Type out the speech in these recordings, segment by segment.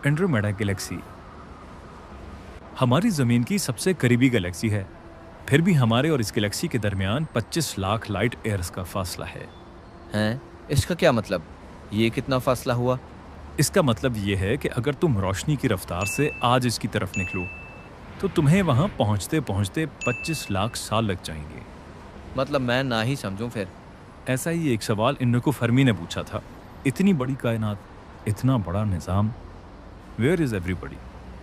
Andromeda Galaxy हमारी ज़मीन की सबसे करीबी गैलेक्सी है, फिर भी हमारे और इस गैलेक्सी के दरमियान 25 लाख लाइट ईयर्स का फासला है। हैं? इसका क्या मतलब? ये कितना फासला हुआ? इसका मतलब ये है कि अगर तुम रोशनी की रफ्तार से आज इसकी तरफ निकलो तो तुम्हें वहां पहुंचते पहुंचते 25 लाख साल लग जाएंगे। मतलब मैं ना ही समझूं फिर। ऐसा ही एक सवाल इन्नको फर्मी ने पूछा था। इतनी बड़ी कायनात, इतना बड़ा निज़ाम, वेयर इज़ एवरीबडी?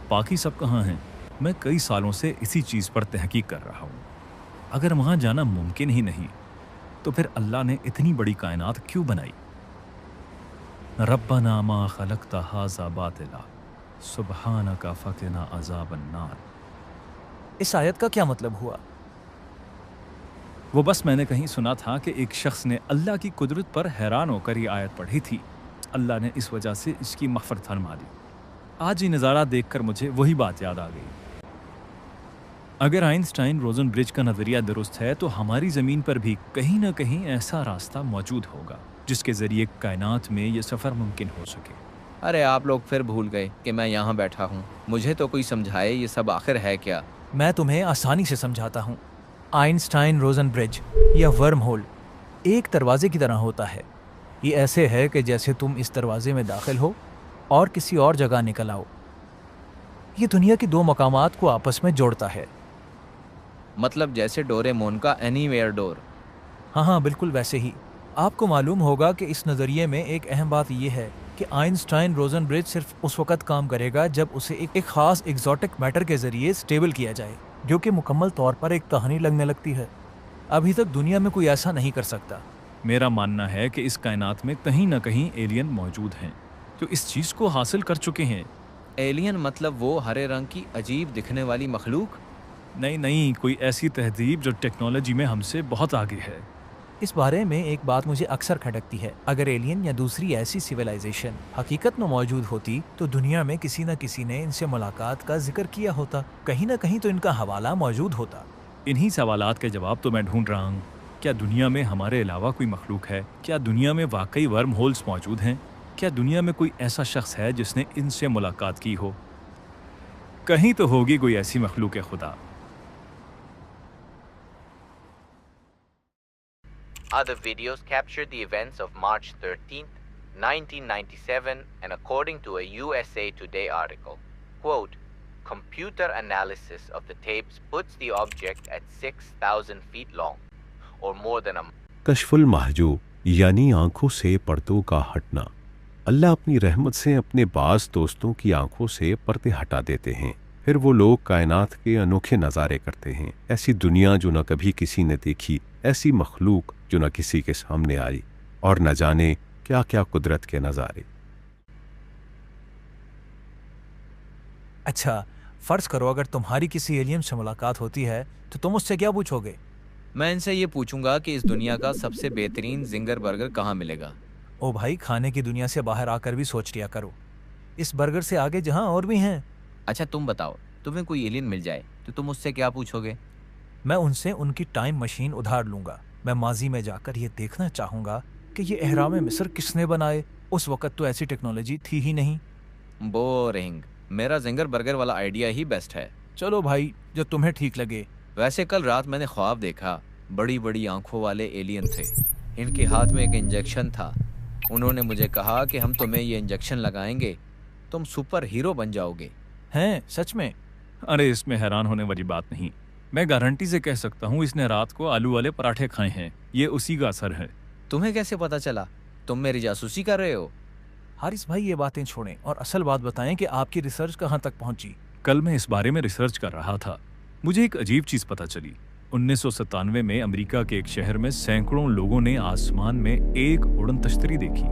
बाकी सब कहाँ हैं? मैं कई सालों से इसी चीज़ पर तहकीक कर रहा हूँ। अगर वहाँ जाना मुमकिन ही नहीं तो फिर अल्लाह ने इतनी बड़ी कायनात क्यों बनाई? रब्बना मा खलक़्ता हाज़ा बातिला सुब्हानका फ़क़िना अज़ाबन नार। इस आयत का क्या मतलब हुआ? वो बस मैंने कहीं सुना था कि एक शख्स ने अल्लाह की कुदरत पर हैरान होकर ये आयत पढ़ी थी। अल्लाह ने इस वजह से इसकी मग़फ़िरत फरमा दी। आज ये नज़ारा देखकर मुझे वही बात याद आ गई। अगर आइंस्टाइन रोज़न ब्रिज का नज़रिया दुरुस्त है तो हमारी ज़मीन पर भी कहीं ना कहीं ऐसा रास्ता मौजूद होगा जिसके ज़रिए कायनात में ये सफ़र मुमकिन हो सके। अरे आप लोग फिर भूल गए कि मैं यहाँ बैठा हूँ। मुझे तो कोई समझाए ये सब आखिर है क्या? मैं तुम्हें आसानी से समझाता हूँ। आइंस्टाइन रोज़न ब्रिज या वर्म होल एक दरवाजे की तरह होता है। ये ऐसे है कि जैसे तुम इस दरवाजे में दाखिल हो और किसी और जगह निकल आओ। ये दुनिया के दो मकामात को आपस में जोड़ता है। मतलब जैसे डोरेमोन का एनीवेयर डोर। हाँ, बिल्कुल वैसे ही। आपको मालूम होगा कि इस नज़रिए में एक अहम बात यह है कि आइंस्टाइन रोज़न ब्रिज सिर्फ उस वक़्त काम करेगा जब उसे एक ख़ास एग्जॉटिक मैटर के ज़रिए स्टेबल किया जाए, जो कि मुकम्मल तौर पर एक कहानी लगने लगती है। अभी तक दुनिया में कोई ऐसा नहीं कर सकता। मेरा मानना है कि इस कायनात में कहीं ना कहीं एलियन मौजूद हैं जो इस चीज़ को हासिल कर चुके हैं। एलियन मतलब वो हरे रंग की अजीब दिखने वाली मखलूक? नहीं, कोई ऐसी तहजीब जो टेक्नोलॉजी में हमसे बहुत आगे है। इस बारे में एक बात मुझे अक्सर खटकती है। अगर एलियन या दूसरी ऐसी सिविलाइजेशन हकीकत में मौजूद होती तो दुनिया में किसी न किसी ने इनसे मुलाकात का जिक्र किया होता। कहीं ना कहीं तो इनका हवाला मौजूद होता। इन्हीं सवालात के जवाब तो मैं ढूंढ रहा हूँ। क्या दुनिया में हमारे अलावा कोई मखलूक है? क्या दुनिया में वाकई वर्म होल्स मौजूद हैं? क्या दुनिया में कोई ऐसा शख्स है जिसने इनसे मुलाकात की हो? कहीं तो होगी कोई ऐसी मखलूक खुदा। Other videos captured the events of March 13th, 1997, and according to a USA Today article, quote, computer analysis of the tapes puts the object at 6,000 feet long, or more than a Kashful Mahjub यानी आंखों से पर्दों का हटना। अल्लाह अपनी रहमत से अपने बाज दोस्तों की आंखों से पर्दे हटा देते हैं, फिर वो लोग कायनात के अनोखे नज़ारे करते हैं। ऐसी दुनिया जो न कभी किसी ने देखी, ऐसी मखलूक जो न किसी के सामने आई, और न जाने क्या क्या कुदरत के नज़ारे। अच्छा, फर्ज करो अगर तुम्हारी किसी एलियन से मुलाकात होती है तो तुम उससे क्या पूछोगे? मैं इनसे ये पूछूंगा कि इस दुनिया का सबसे बेहतरीन जिंगर बर्गर कहाँ मिलेगा। ओ भाई, खाने की दुनिया से बाहर आकर भी सोच लिया करो। इस बर्गर से आगे जहाँ और भी हैं। अच्छा तुम बताओ, तुम्हें कोई एलियन मिल जाए तो तुम उससे क्या पूछोगे? मैं उनसे उनकी टाइम मशीन उधार लूंगा। मैं माजी में जाकर ये देखना चाहूँगा कि ये एहराम मिस्र किसने बनाए। उस वक़्त तो ऐसी टेक्नोलॉजी थी ही नहीं। बोरिंग। मेरा जिंगर बर्गर वाला आइडिया ही बेस्ट है। चलो भाई, जो तुम्हें ठीक लगे। वैसे कल रात मैंने ख्वाब देखा, बड़ी बड़ी आंखों वाले एलियन थे। इनके हाथ में एक इंजेक्शन था। उन्होंने मुझे कहा कि हम तुम्हें ये इंजेक्शन लगाएंगे, तुम सुपर हीरो बन जाओगे। हैं? सच में? अरे इसमें हैरान होने वाली बात नहीं। मैं गारंटी से कह सकता हूँ इसने रात को आलू वाले पराठे खाए हैं। ये उसी का असर है। तुम्हें कैसे पता चला? तुम मेरी जासूसी कर रहे हो? हारिस भाई, ये बातें छोड़ें और असल बात बताएं कि आपकी रिसर्च कहाँ तक पहुंची। कल मैं इस बारे में रिसर्च कर रहा था। मुझे एक अजीब चीज़ पता चली। 1997 में अमेरिका के एक शहर में सैकड़ों लोगों ने आसमान में एक उड़न तश्तरी देखी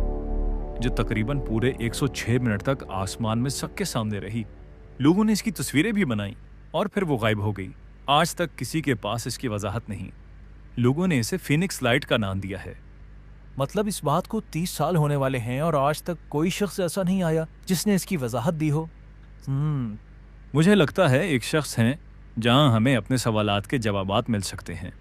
जो तकरीबन पूरे 106 मिनट तक आसमान में सबके सामने रही। लोगों ने इसकी तस्वीरें भी बनाई और फिर वो गायब हो गई। आज तक किसी के पास इसकी वजाहत नहीं। लोगों ने इसे फिनिक्स लाइट का नाम दिया है। मतलब इस बात को 30 साल होने वाले हैं और आज तक कोई शख्स ऐसा नहीं आया जिसने इसकी वजाहत दी हो। मुझे लगता है एक शख्स हैं जहां हमें अपने सवालात के जवाबात मिल सकते हैं।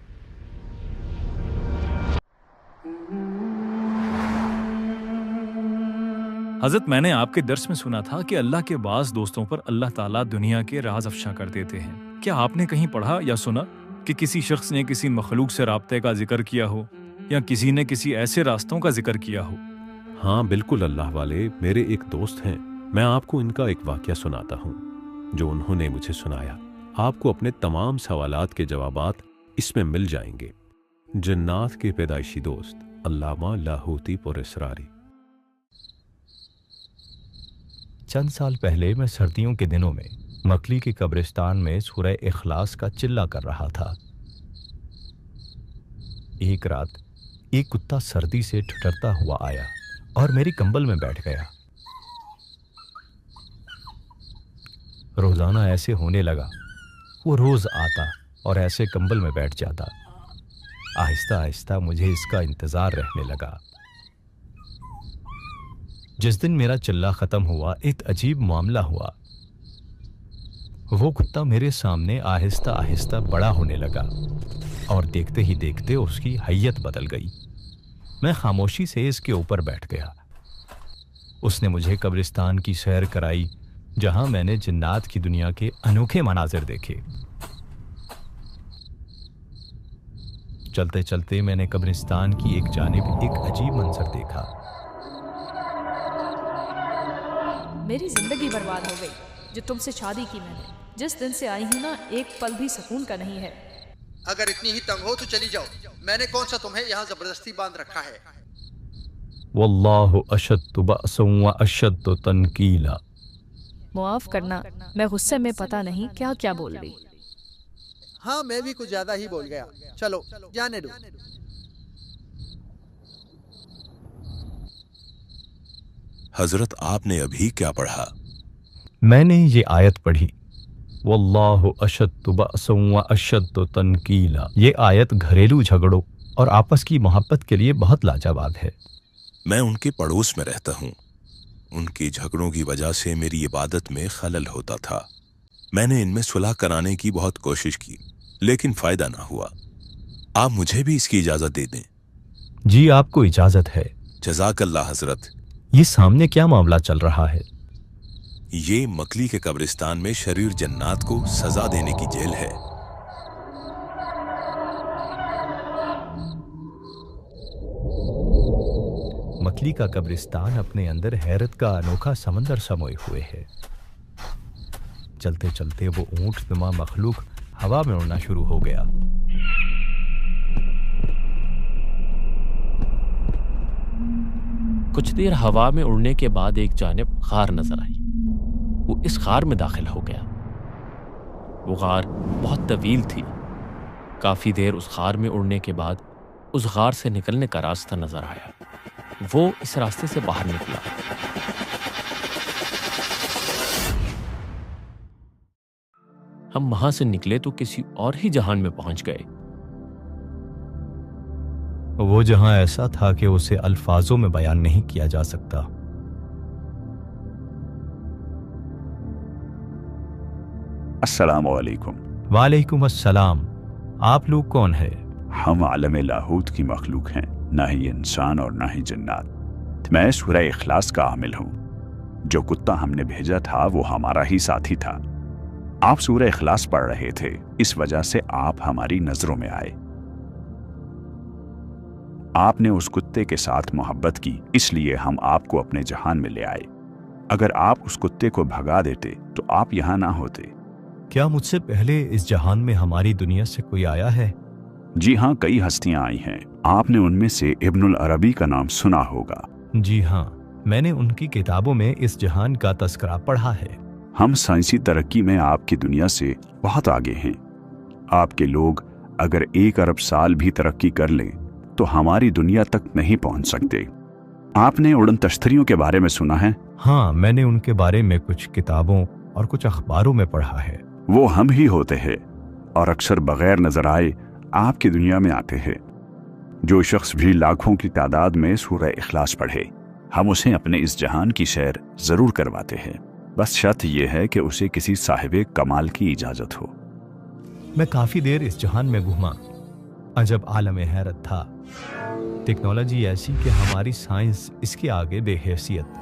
حضرت میں نے آپ کے درس میں سنا تھا کہ اللہ کے بعض دوستوں پر اللہ تعالیٰ دنیا کے راز افشا کر دیتے ہیں. کیا آپ نے کہیں پڑھا یا سنا کہ کسی شخص نے کسی مخلوق سے رابطے کا ذکر کیا ہو یا کسی نے کسی ایسے راستوں کا ذکر کیا ہو؟ ہاں بالکل اللہ والے، میرے ایک دوست ہیں، میں آپ کو ان کا ایک واقعہ سناتا ہوں جو انہوں نے مجھے سنایا. آپ کو اپنے تمام سوالات کے جوابات اس میں مل جائیں گے. جنات کے پیدائشی دوست علامہ لاہوتی پر اسراری. چند سال پہلے میں سردیوں کے دنوں میں مکلی کے قبرستان میں سورہ اخلاص کا چلہ کر رہا تھا. ایک رات ایک کتا سردی سے ٹھٹرتا ہوا آیا اور میری کمبل میں بیٹھ گیا. روزانہ ایسے ہونے لگا. وہ روز آتا اور ایسے کمبل میں بیٹھ جاتا. آہستہ آہستہ مجھے اس کا انتظار رہنے لگا. جس دن میرا چلہ ختم ہوا ایک عجیب معاملہ ہوا. وہ کتا میرے سامنے آہستہ آہستہ بڑا ہونے لگا اور دیکھتے ہی دیکھتے اس کی حیت بدل گئی. میں خاموشی سے اس کے اوپر بیٹھ گیا. اس نے مجھے قبرستان کی سیر کرائی جہاں میں نے جنات کی دنیا کے انوکھے مناظر دیکھے. چلتے چلتے میں نے قبرستان کی ایک جانب ایک عجیب منظر دیکھا. میری زندگی برباد ہو گئی. جو تم سے شادی کی میں نے، جس دن سے آئی ہوں نا، ایک پل بھی سکون کا نہیں ہے. اگر اتنی ہی تنگ ہو تو چلی جاؤ. میں نے کون سا تمہیں یہاں زبردستی باندھ رکھا ہے؟ واللہ اشد بأسا واشد تنکیلا. معاف کرنا، میں غصے میں پتہ نہیں کیا کیا بول گئی. ہاں میں بھی کچھ زیادہ ہی بول گیا. چلو جانے دو. حضرت آپ نے ابھی کیا پڑھا؟ میں نے یہ آیت پڑھی، واللہ اشد بأسا واشد تنکیلا. یہ آیت گھریلو جھگڑوں اور آپس کی محبت کے لیے بہت لاجواب ہے. میں ان کے پڑوس میں رہتا ہوں. ان کے جھگڑوں کی وجہ سے میری عبادت میں خلل ہوتا تھا. میں نے ان میں صلح کرانے کی بہت کوشش کی لیکن فائدہ نہ ہوا. آپ مجھے بھی اس کی اجازت دے دیں. جی آپ کو اجازت ہے. جزاک اللہ حضرت. یہ سامنے کیا معاملہ چل رہا ہے؟ یہ مکلی کے قبرستان میں شریر جنات کو سزا دینے کی جیل ہے. مکلی کا قبرستان اپنے اندر حیرت کا انوکھا سمندر سموئے ہوئے ہے. چلتے چلتے وہ اونٹ نما مخلوق ہوا میں اڑنا شروع ہو گیا. کچھ دیر ہوا میں اڑنے کے بعد ایک جانب غار نظر آئی. وہ اس غار میں داخل ہو گیا. وہ غار بہت طویل تھی. کافی دیر اس غار میں اڑنے کے بعد اس غار سے نکلنے کا راستہ نظر آیا. وہ اس راستے سے باہر نکلا. ہم وہاں سے نکلے تو کسی اور ہی جہان میں پہنچ گئے. وہ جہاں ایسا تھا کہ اسے الفاظوں میں بیان نہیں کیا جا سکتا. السلام علیکم. وعلیکم السلام. آپ لوگ کون ہیں؟ ہم عالم لاہوت کی مخلوق ہیں، نہ ہی انسان اور نہ ہی جنات. میں سورہ اخلاص کا عامل ہوں. جو کتا ہم نے بھیجا تھا وہ ہمارا ہی ساتھی تھا. آپ سورہ اخلاص پڑھ رہے تھے، اس وجہ سے آپ ہماری نظروں میں آئے. آپ نے اس کتے کے ساتھ محبت کی، اس لیے ہم آپ کو اپنے جہان میں لے آئے. اگر آپ اس کتے کو بھگا دیتے تو آپ یہاں نہ ہوتے. کیا مجھ سے پہلے اس جہان میں ہماری دنیا سے کوئی آیا ہے؟ جی ہاں، کئی ہستیاں آئی ہیں. آپ نے ان میں سے ابن العربی کا نام سنا ہوگا. جی ہاں، میں نے ان کی کتابوں میں اس جہان کا تذکرہ پڑھا ہے. ہم سائنسی ترقی میں آپ کی دنیا سے بہت آگے ہیں. آپ کے لوگ اگر 1 ارب سال بھی ترقی کر لیں تو ہماری دنیا تک نہیں پہنچ سکتے. آپ نے اڑن تشتریوں کے بارے میں سنا ہے؟ ہاں، میں نے ان کے بارے میں کچھ کتابوں اور کچھ اخباروں میں پڑھا ہے. وہ ہم ہی ہوتے ہیں اور اکثر بغیر نظر آئے آپ کی دنیا میں آتے ہیں. جو شخص بھی لاکھوں کی تعداد میں سورہ اخلاص پڑھے، ہم اسے اپنے اس جہان کی سیر ضرور کرواتے ہیں. بس شرط یہ ہے کہ اسے کسی صاحب کمال کی اجازت ہو. میں کافی دیر اس جہان میں گھوما. عجب عالم حیرت تھا. ٹیکنالوجی ایسی کہ ہماری سائنس اس کے آگے بے حیثیت.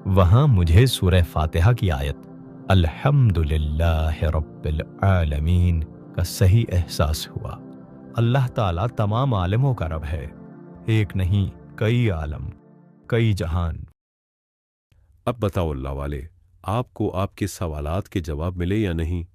वहां मुझे सूरह फातिहा की आयत अल्हम्दुलिल्लाह रब्बिल आलमीन का सही एहसास हुआ। अल्लाह ताला तमाम आलमों का रब है, एक नहीं कई आलम, कई जहान। अब बताओ अल्लाह वाले, आपको आपके सवालात के जवाब मिले या नहीं?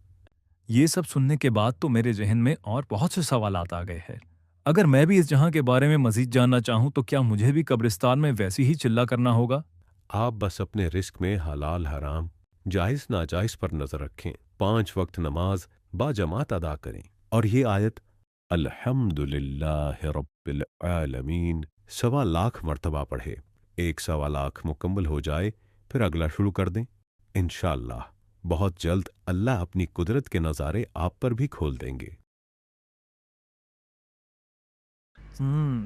ये सब सुनने के बाद तो मेरे जहन में और बहुत से सवालात आ गए हैं। अगर मैं भी इस जहां के बारे में मजीद जानना चाहूं तो क्या मुझे भी कब्रिस्तान में वैसी ही चिल्ला करना होगा? आप बस अपने रिस्क में हलाल हराम, जायज नाजायज पर नजर रखें, 5 वक्त नमाज बाजमात अदा करें और ये आयत अल्हम्दुलिल्लाह रब्बिल आलमीन 1.25 लाख मरतबा पढ़े। 1.25 लाख मुकम्मल हो जाए फिर अगला शुरू कर दें। इंशाअल्लाह बहुत जल्द अल्लाह अपनी कुदरत के नज़ारे आप पर भी खोल देंगे।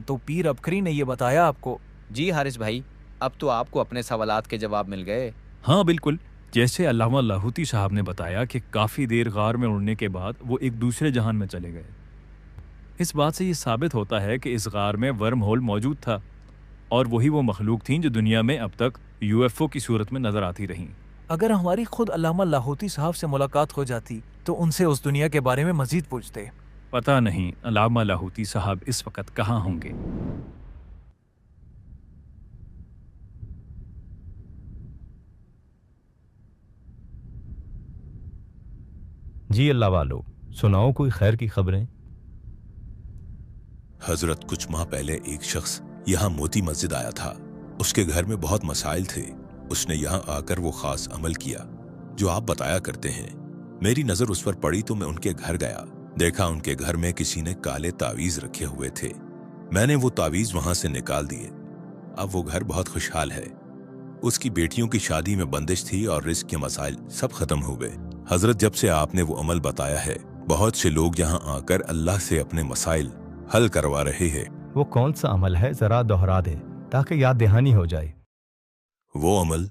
तो पीर अबकरी ने ये बताया आपको? जी हारिस भाई, अब तो आपको अपने सवालात के जवाब मिल गए। हाँ बिल्कुल, जैसे अल्लामा लाहौती साहब ने बताया कि काफ़ी देर गार में उड़ने के बाद वो एक दूसरे जहान में चले गए। इस बात से ये साबित होता है कि इस गार में वर्म होल मौजूद था और वही वो मखलूक थीं जो दुनिया में अब तक यूएफओ की सूरत में नजर आती रहीं। अगर हमारी खुद अल्लामा लाहौती साहब से मुलाकात हो जाती तो उनसे उस दुनिया के बारे में मजीद पूछते। पता नहीं अल्लामा लाहौती साहब इस वक्त कहाँ होंगे। जी अल्लाह वालो, सुनाओ कोई खैर की खबरें। हजरत, कुछ माह पहले एक शख्स यहाँ मोती मस्जिद आया था। उसके घर में बहुत मसाइल थे। उसने यहाँ आकर वो खास अमल किया जो आप बताया करते हैं। मेरी नजर उस पर पड़ी तो मैं उनके घर गया। देखा उनके घर में किसी ने काले तावीज रखे हुए थे। मैंने वो तावीज वहां से निकाल दिए। अब वो घर बहुत खुशहाल है। उसकी बेटियों की शादी में बंदिश थी और रिस्क के मसाइल सब खत्म हुए। हजरत, जब से आपने वो अमल बताया है, बहुत से लोग यहाँ आकर अल्लाह से अपने मसाइल हल करवा रहे हैं। वो कौन सा अमल है, जरा दोहरा दे ताकि याद दहानी हो जाए। वो अमल